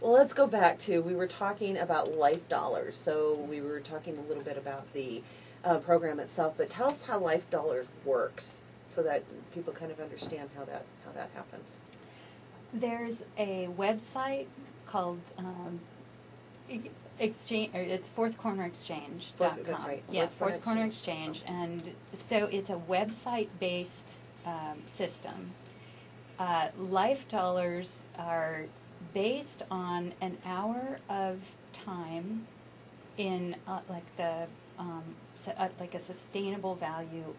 Well, let's go back to, we were talking about Life Dollars. So we were talking a little bit about the program itself, but tell us how Life Dollars works so that people kind of understand how that happens. There's a website called Exchange, or it's fourthcornerexchange.com. That's right. Yeah, Fourth Corner Exchange. And so it's a website-based system. Life Dollars are based on an hour of time in like a sustainable value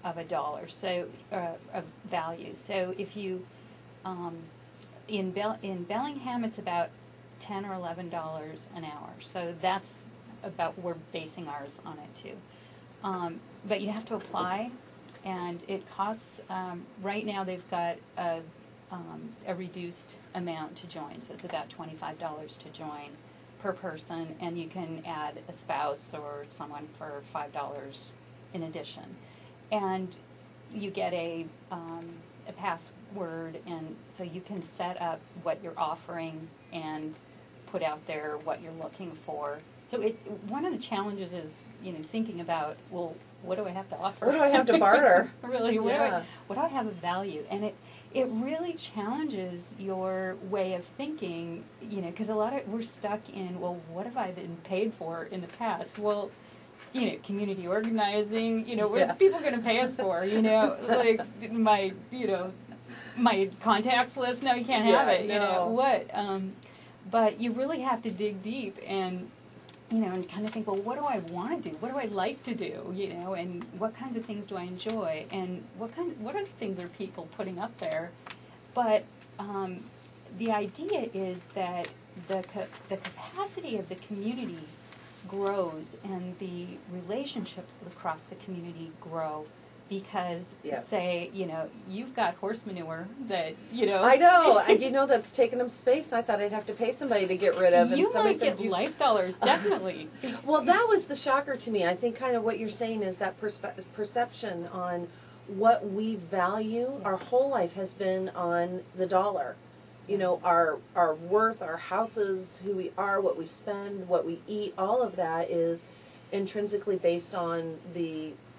of $1, so of value. So if you in Bellingham, it's about $10 or $11 an hour. So that's about, we're basing ours on it too. But you have to apply, and it costs. Right now, they've got a reduced amount to join, so it's about $25 to join per person, and you can add a spouse or someone for $5 in addition. And you get a password, and so you can set up what you're offering and put out there what you're looking for. So one of the challenges is, thinking about, well, what do I have to offer? What do I have to barter? Really, what do I have of value? And it really challenges your way of thinking, because we're stuck in, well, what have I been paid for in the past? Well, community organizing, what are people going to pay us for? Like my contacts list, no, you can't have it, what? But you really have to dig deep and, and kind of think, well, what do I want to do? What do I like to do? And what kinds of things do I enjoy? And what other things are people putting up there? But the idea is that the capacity of the community grows, and the relationships across the community grow, because say, you've got horse manure that, I know, that's taking up space. I thought I'd have to pay somebody to get rid of. You might get Life Dollars, definitely. Well, that was the shocker to me. I think kind of what you're saying is that perception on what we value. Our whole life has been on the dollar. Our worth, our houses, who we are, what we spend, what we eat, all of that is intrinsically based on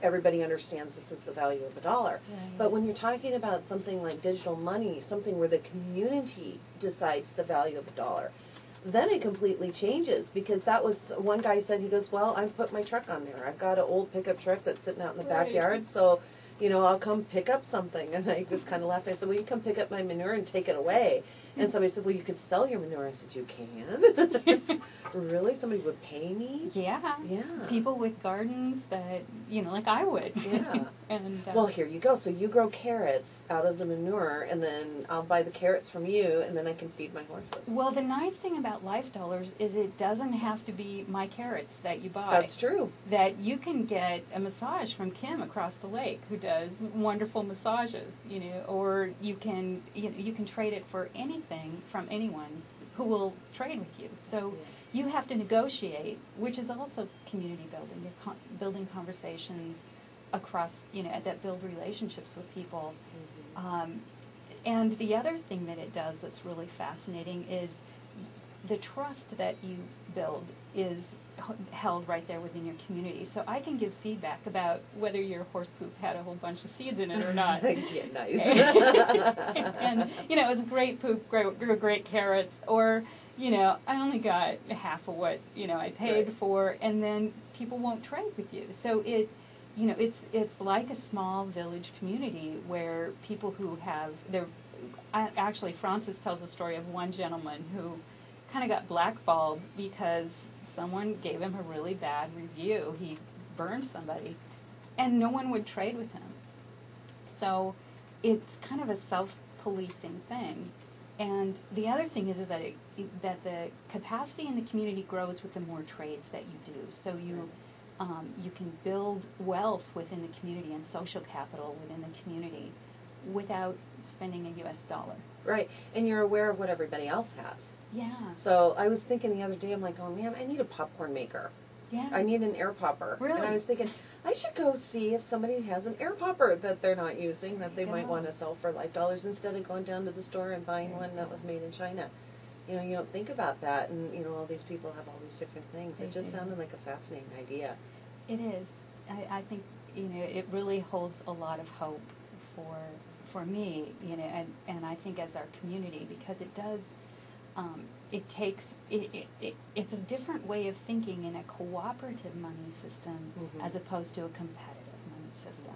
everybody understands this is the value of the dollar. Right. But when you're talking about something like digital money, something where the community decides the value of the dollar, then it completely changes, because that was, one guy said, he goes, well, I've put my truck on there. I've got an old pickup truck that's sitting out in the backyard, so I'll come pick up something. And I was kind of laughing. I said, well, you come pick up my manure and take it away. And somebody said, well, you could sell your manure. I said, you can? Really? Somebody would pay me? Yeah. Yeah. People with gardens that, like I would. Yeah. And well, here you go. So you grow carrots out of the manure, and then I'll buy the carrots from you, and then I can feed my horses. Well, the nice thing about Life Dollars is it doesn't have to be my carrots that you buy. That's true. That you can get a massage from Kim across the lake, who does wonderful massages, or you can trade it for anything from anyone who will trade with you. So you have to negotiate, which is also community building. You're building conversations across, that build relationships with people. Mm-hmm. And the other thing that it does that's really fascinating is the trust that you build is held right there within your community. So I can give feedback about whether your horse poop had a whole bunch of seeds in it or not. Yeah, nice. And it's great poop, great carrots, or I only got half of what I paid for, and then people won't trade with you. So it's like a small village community where people who have actually, Francis tells a story of one gentleman who kind of got blackballed because someone gave him a really bad review. He burned somebody, and no one would trade with him. So it's kind of a self-policing thing. And the other thing is that that the capacity in the community grows with the more trades that you do. So you can build wealth within the community and social capital within the community without spending a U.S. dollar. Right, and you're aware of what everybody else has. Yeah. So I was thinking the other day, I'm like, oh man, I need a popcorn maker. Yeah. I need an air popper. Really? And I was thinking, I should go see if somebody has an air popper that they're not using that they might want to sell for Life Dollars, instead of going down to the store and buying one that was made in China. You know, you don't think about that, and you know, all these people have all these different things. It just sounded like a fascinating idea. It is. I think, you know, it really holds a lot of hope for me, you know, and I think as our community, because it does, it takes, it's a different way of thinking in a cooperative money system as opposed to a competitive money system.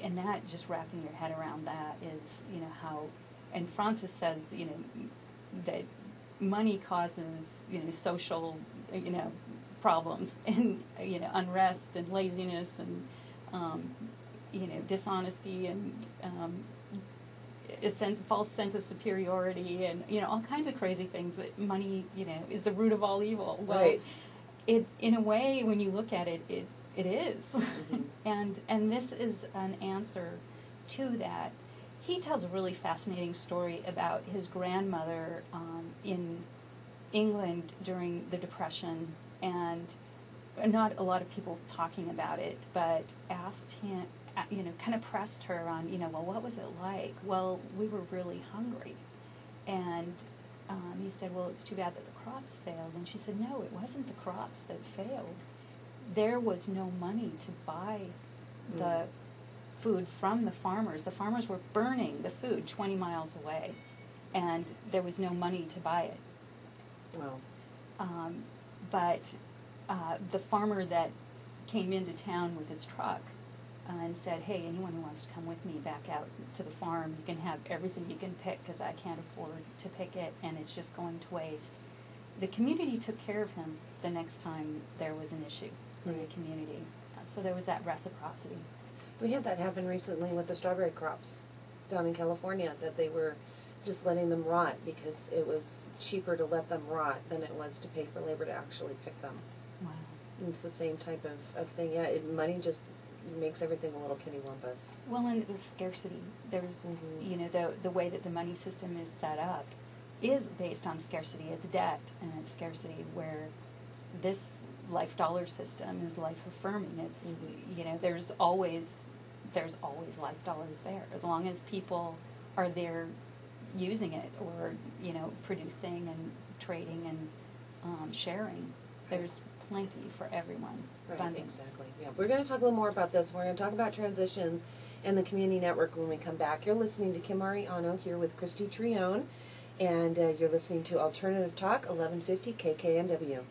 And that, just wrapping your head around that is, you know, how, and Francis says, you know, that money causes, you know, social, you know, problems and, you know, unrest and laziness and, you know, dishonesty and a false sense of superiority and, you know, all kinds of crazy things that money, you know, is the root of all evil. Well, right. It, in a way, when you look at it, it is. And this is an answer to that. He tells a really fascinating story about his grandmother in England during the Depression, and not a lot of people talking about it, but asked him, you know, kind of pressed her on, you know, well, what was it like? Well, we were really hungry. And he said, well, it's too bad that the crops failed. And she said, no, it wasn't the crops that failed. There was no money to buy the food from the farmers. The farmers were burning the food 20 miles away, and there was no money to buy it. Wow. But the farmer that came into town with his truck and said, hey, anyone who wants to come with me back out to the farm, you can have everything you can pick because I can't afford to pick it and it's just going to waste. The community took care of him the next time there was an issue in the community. So there was that reciprocity. We had that happen recently with the strawberry crops down in California, that they were just letting them rot because it was cheaper to let them rot than it was to pay for labor to actually pick them. Wow. And it's the same type of thing. Yeah, money just makes everything a little kittywampus. Well, and the scarcity. There's, you know, the way that the money system is set up is based on scarcity. It's debt and it's scarcity, where this life dollar system is life affirming. It's, you know, there's always life dollars there. As long as people are there using it or, you know, producing and trading and sharing, there's plenty for everyone. Right, Abundance. exactly. Yeah, we're going to talk a little more about this. We're going to talk about transitions and the community network when we come back. You're listening to Kim Ariano here with Kristy Trione, and you're listening to Alternative Talk, 1150 KKNW.